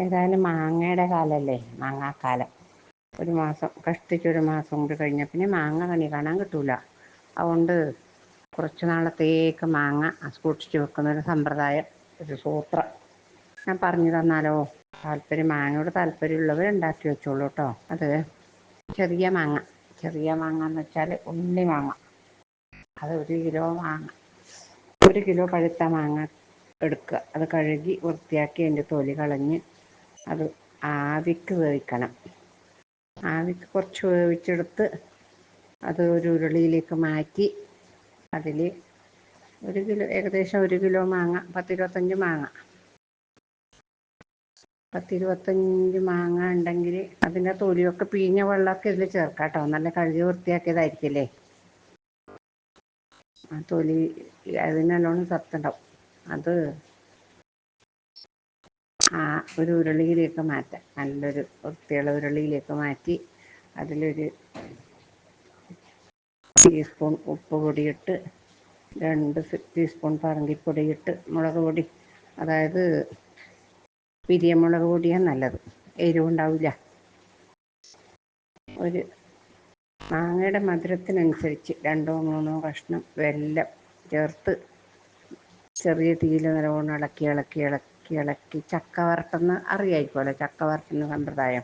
ഏതായാലും മാങ്ങയുടെ കാലല്ലേ, മാങ്ങാക്കാലം. ഒരു മാസം, കഷ്ടിച്ചൊരു മാസം കൂടി കഴിഞ്ഞാൽ പിന്നെ മാങ്ങ കണി കാണാൻ കിട്ടൂല. അതുകൊണ്ട് കുറച്ച് നാളത്തേക്ക് മാങ്ങ സൂക്ഷിച്ചു വെക്കുന്നൊരു സമ്പ്രദായം, ഒരു സൂത്രം ഞാൻ പറഞ്ഞു തന്നാലോ? മാങ്ങയോട് താല്പര്യമുള്ളവർ ഉണ്ടാക്കി വെച്ചോളൂ കേട്ടോ. അത് ചെറിയ മാങ്ങ, ചെറിയ മാങ്ങ എന്ന് വെച്ചാൽ ഉണ്ണി മാങ്ങ. അത് 1 കിലോ മാങ്ങ, 1 കിലോ പഴുത്ത മാങ്ങ എടുക്കുക. അത് കഴുകി വൃത്തിയാക്കി അതിൻ്റെ തൊലി കളഞ്ഞ് അത് ആവിക്ക് വേവിക്കണം. ആവിക്ക് കുറച്ച് വേവിച്ചെടുത്ത് അത് ഒരു ഉരുളിയിലേക്ക് മാറ്റി അതിൽ 1 കിലോ, ഏകദേശം 1 കിലോ മാങ്ങ, 10-25 മാങ്ങ, 10-25 മാങ്ങ ഉണ്ടെങ്കിൽ അതിൻ്റെ തൊലിയൊക്കെ പിഴിഞ്ഞ വെള്ളമൊക്കെ ഇതിൽ ചേർക്കാം കേട്ടോ. നല്ല കഴുകി വൃത്തിയാക്കിയതായിരിക്കില്ലേ. ആ തൊലി അതിന് നല്ലോണം സത്തുണ്ടാവും. അത് ഒരു ഉരുളിയിലേക്ക് മാറ്റാം. നല്ലൊരു വൃത്തിയുള്ള ഉരുളിയിലേക്ക് മാറ്റി അതിലൊരു ടീസ്പൂൺ ഉപ്പ് പൊടിയിട്ട്, 2 ടീസ്പൂൺ പറങ്കിപ്പൊടിയിട്ട്, മുളക് പൊടി, അതായത് പിരിയമുളക് പൊടിയാണ് നല്ലത്, എരിവുണ്ടാവില്ല. ഒരു മാങ്ങയുടെ മധുരത്തിനനുസരിച്ച് 2-3 കഷ്ണം വെല്ലം ചേർത്ത് ചെറിയ തീയിൽ നല്ലോണം ഇളക്കി ഇളക്കി ഇളക്കി ഇളക്കി ചക്ക വറുട്ടെന്ന് അറിയാമായിരിക്കുമല്ലോ, ചക്ക വറുട്ടുന്ന സമ്പ്രദായം.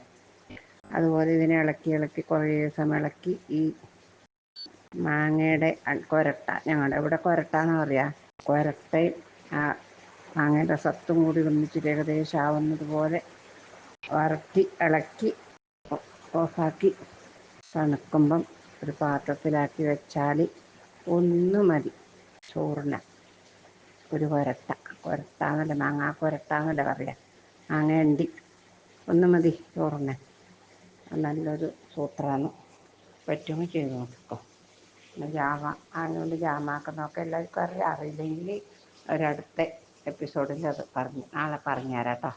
അതുപോലെ ഇതിനെ ഇളക്കി ഇളക്കി കുറേ സമയം ഇളക്കി ഈ മാങ്ങയുടെ കൊരട്ട, ഞങ്ങളുടെ ഇവിടെ കൊരട്ടാന്ന് പറയാ, കൊരട്ടയും ആ മാങ്ങയുടെ സത്തും കൂടി ഒന്നിച്ചിട്ട് ഏകദേശം ആവുന്നത് പോലെ വരട്ടി ഇളക്കി ഓഫാക്കി തണുക്കുമ്പം ഒരു പാത്രത്തിലാക്കി വെച്ചാൽ ഒന്ന് മതി ചോറിന്. ഒരു കൊരട്ടാന്നല്ല, മാങ്ങാ കൊരട്ടാന്നല്ല പറയാ, മാങ്ങയണ്ടി ഒന്ന് മതി ചോറിന്. നല്ലൊരു സൂത്രമാണ്, പറ്റുമെങ്കിൽ ചെയ്ത് നോക്കിക്കോ. അതുകൊണ്ട് ജാമാക്കുന്നതൊക്കെ എല്ലാവർക്കും അറിയാം. അറിയില്ലെങ്കിൽ ഒരടുത്ത എപ്പിസോഡിൽ അത് നാളെ പറഞ്ഞു തരാം കേട്ടോ.